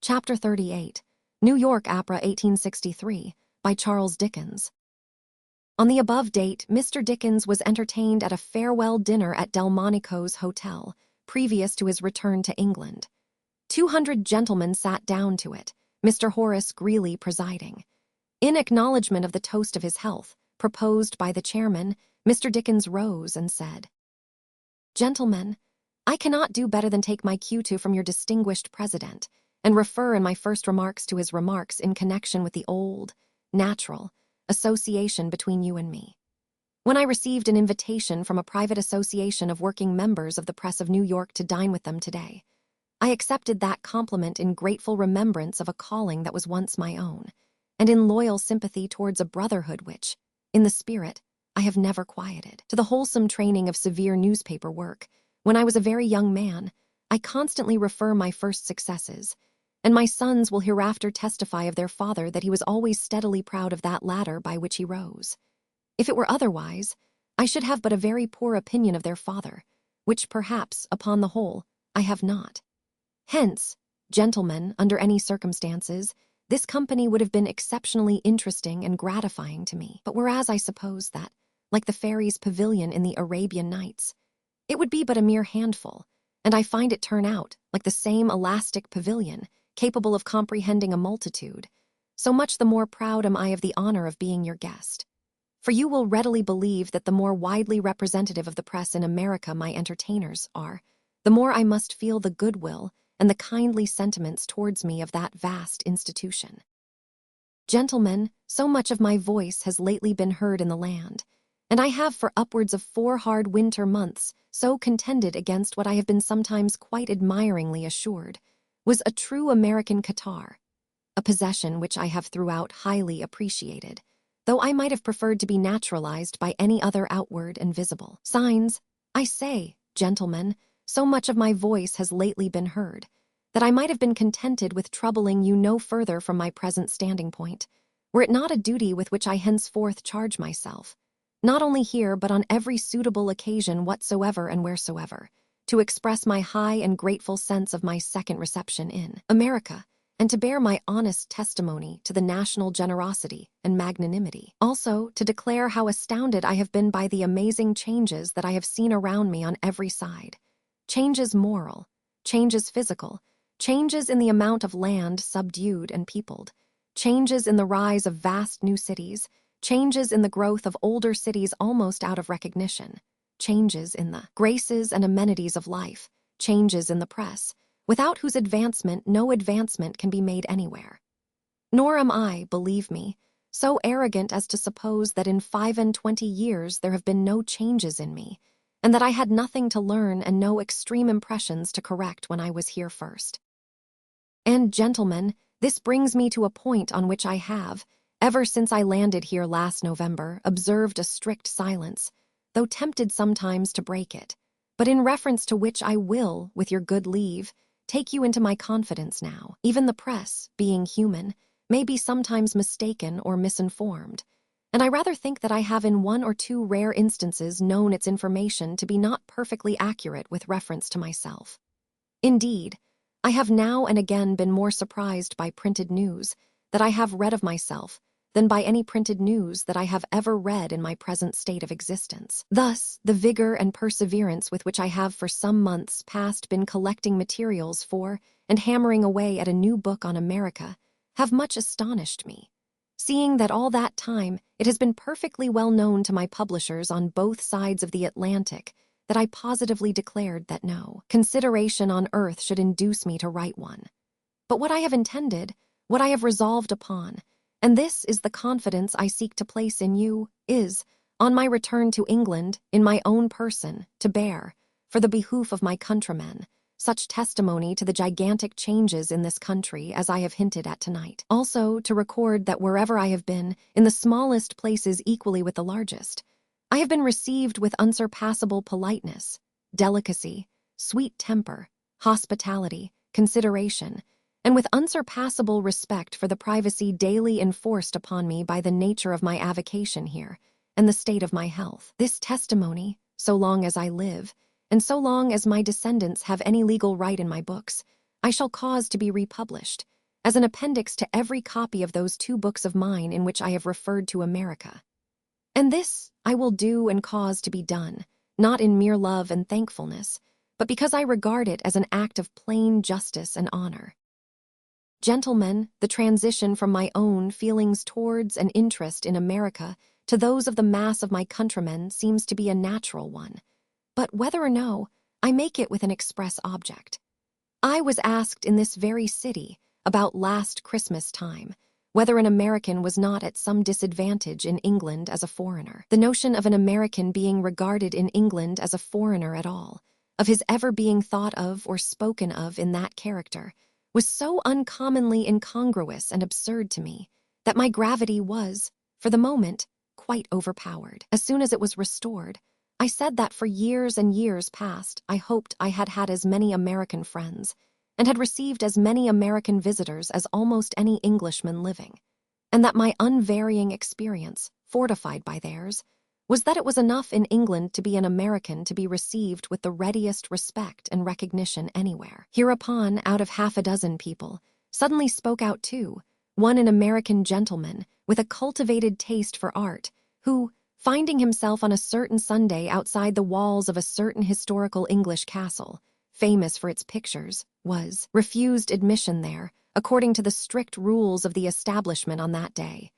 Chapter 38, New York Opera 1863, by Charles Dickens. On the above date, Mr. Dickens was entertained at a farewell dinner at Delmonico's Hotel, previous to his return to England. 200 gentlemen sat down to it, Mr. Horace Greeley presiding. In acknowledgment of the toast of his health, proposed by the chairman, Mr. Dickens rose and said, "Gentlemen, I cannot do better than take my cue from your distinguished president, and refer in my first remarks to his remarks in connection with the old, natural, association between you and me. When I received an invitation from a private association of working members of the press of New York to dine with them today, I accepted that compliment in grateful remembrance of a calling that was once my own, and in loyal sympathy towards a brotherhood which, in the spirit, I have never quieted. To the wholesome training of severe newspaper work, when I was a very young man, I constantly refer my first successes, and my sons will hereafter testify of their father that he was always steadily proud of that ladder by which he rose. If it were otherwise, I should have but a very poor opinion of their father, which perhaps, upon the whole, I have not. Hence, gentlemen, under any circumstances, this company would have been exceptionally interesting and gratifying to me. But whereas I suppose that, like the fairies' pavilion in the Arabian Nights, it would be but a mere handful, and I find it turn out, like the same elastic pavilion, capable of comprehending a multitude, so much the more proud am I of the honor of being your guest. For you will readily believe that the more widely representative of the press in America my entertainers are, the more I must feel the goodwill and the kindly sentiments towards me of that vast institution. Gentlemen, so much of my voice has lately been heard in the land, and I have for upwards of 4 hard winter months so contended against what I have been sometimes quite admiringly assured was a true American catarrh, a possession which I have throughout highly appreciated, though I might have preferred to be naturalized by any other outward and visible signs. I say, gentlemen, so much of my voice has lately been heard, that I might have been contented with troubling you no further from my present standing point, were it not a duty with which I henceforth charge myself, not only here but on every suitable occasion whatsoever and wheresoever, to express my high and grateful sense of my second reception in America, and to bear my honest testimony to the national generosity and magnanimity. Also, to declare how astounded I have been by the amazing changes that I have seen around me on every side. Changes moral, changes physical, changes in the amount of land subdued and peopled, changes in the rise of vast new cities, changes in the growth of older cities almost out of recognition, changes in the graces and amenities of life, changes in the press, without whose advancement no advancement can be made anywhere. Nor am I, believe me, so arrogant as to suppose that in 25 years there have been no changes in me, and that I had nothing to learn and no extreme impressions to correct when I was here first. And, gentlemen, this brings me to a point on which I have, ever since I landed here last November, observed a strict silence, though tempted sometimes to break it, but in reference to which I will, with your good leave, take you into my confidence now. Even the press, being human, may be sometimes mistaken or misinformed, and I rather think that I have in 1 or 2 rare instances known its information to be not perfectly accurate with reference to myself. Indeed, I have now and again been more surprised by printed news that I have read of myself than by any printed news that I have ever read in my present state of existence. Thus, the vigor and perseverance with which I have for some months past been collecting materials for and hammering away at a new book on America have much astonished me, seeing that all that time it has been perfectly well known to my publishers on both sides of the Atlantic that I positively declared that no consideration on earth should induce me to write one. But what I have intended, what I have resolved upon, and this is the confidence I seek to place in you, is, on my return to England, in my own person, to bear, for the behoof of my countrymen, such testimony to the gigantic changes in this country as I have hinted at tonight. Also, to record that wherever I have been, in the smallest places equally with the largest, I have been received with unsurpassable politeness, delicacy, sweet temper, hospitality, consideration, and with unsurpassable respect for the privacy daily enforced upon me by the nature of my avocation here, and the state of my health. This testimony, so long as I live, and so long as my descendants have any legal right in my books, I shall cause to be republished, as an appendix to every copy of those 2 books of mine in which I have referred to America. And this I will do and cause to be done, not in mere love and thankfulness, but because I regard it as an act of plain justice and honor. Gentlemen, the transition from my own feelings towards and interest in America to those of the mass of my countrymen seems to be a natural one. But whether or no, I make it with an express object. I was asked in this very city, about last Christmas time, whether an American was not at some disadvantage in England as a foreigner. The notion of an American being regarded in England as a foreigner at all, of his ever being thought of or spoken of in that character, was so uncommonly incongruous and absurd to me that my gravity was, for the moment, quite overpowered. As soon as it was restored, I said that for years and years past I hoped I had had as many American friends, and had received as many American visitors as almost any Englishman living, and that my unvarying experience, fortified by theirs, was that it was enough in England to be an American to be received with the readiest respect and recognition anywhere. Hereupon, out of 6 people, suddenly spoke out 2, one an American gentleman with a cultivated taste for art, who, finding himself on a certain Sunday outside the walls of a certain historical English castle, famous for its pictures, was refused admission there, according to the strict rules of the establishment on that day,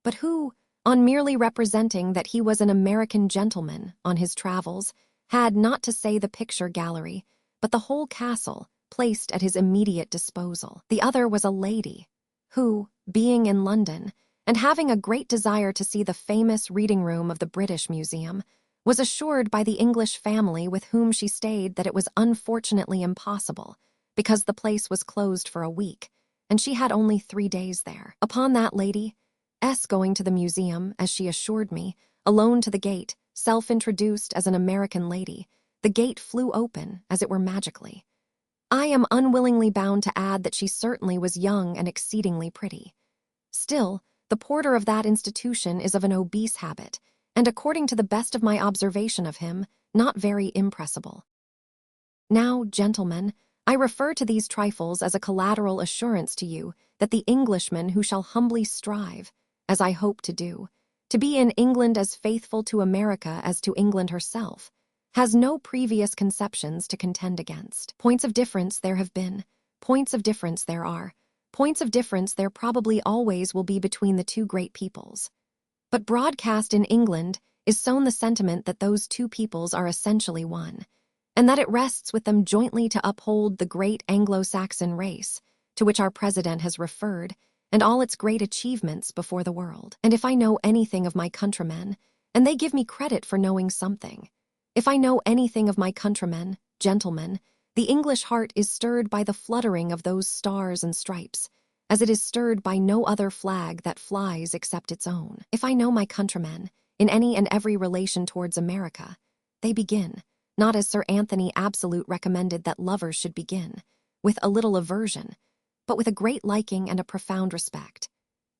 but who, on merely representing that he was an American gentleman on his travels, had not to say the picture gallery, but the whole castle placed at his immediate disposal. The other was a lady, who, being in London, and having a great desire to see the famous reading room of the British Museum, was assured by the English family with whom she stayed that it was unfortunately impossible, because the place was closed for a week, and she had only 3 days there. Upon that lady, going to the museum, as she assured me, alone to the gate, self-introduced as an American lady, the gate flew open, as it were magically. I am unwillingly bound to add that she certainly was young and exceedingly pretty. Still, the porter of that institution is of an obese habit, and according to the best of my observation of him, not very impressible. Now, gentlemen, I refer to these trifles as a collateral assurance to you that the Englishman who shall humbly strive, as I hope to do, to be in England as faithful to America as to England herself, has no previous conceptions to contend against. Points of difference there have been, points of difference there are, points of difference there probably always will be between the 2 great peoples. But broadcast in England is sown the sentiment that those 2 peoples are essentially one, and that it rests with them jointly to uphold the great Anglo-Saxon race, to which our president has referred, and all its great achievements before the world. And if I know anything of my countrymen, and they give me credit for knowing something, if I know anything of my countrymen, gentlemen, the English heart is stirred by the fluttering of those stars and stripes, as it is stirred by no other flag that flies except its own. If I know my countrymen, in any and every relation towards America, they begin, not as Sir Anthony Absolute recommended that lovers should begin, with a little aversion, but with a great liking and a profound respect.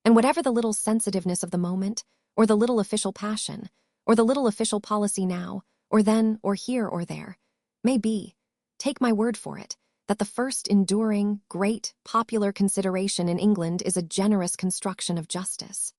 And whatever the little sensitiveness of the moment, or the little official passion, or the little official policy now, or then, or here, or there, may be, take my word for it, that the first enduring, great, popular consideration in England is a generous construction of justice.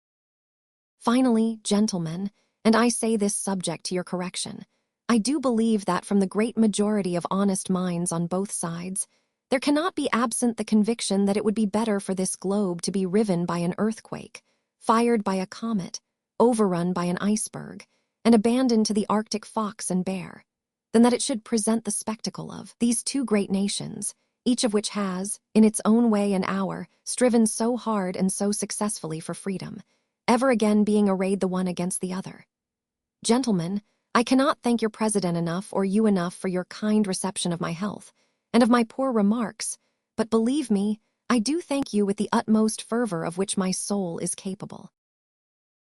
Finally, gentlemen, and I say this subject to your correction, I do believe that from the great majority of honest minds on both sides, there cannot be absent the conviction that it would be better for this globe to be riven by an earthquake, fired by a comet, overrun by an iceberg, and abandoned to the Arctic fox and bear, than that it should present the spectacle of these 2 great nations, each of which has, in its own way and hour, striven so hard and so successfully for freedom, ever again being arrayed the one against the other. Gentlemen, I cannot thank your president enough or you enough for your kind reception of my health, and of my poor remarks, but believe me, I do thank you with the utmost fervor of which my soul is capable.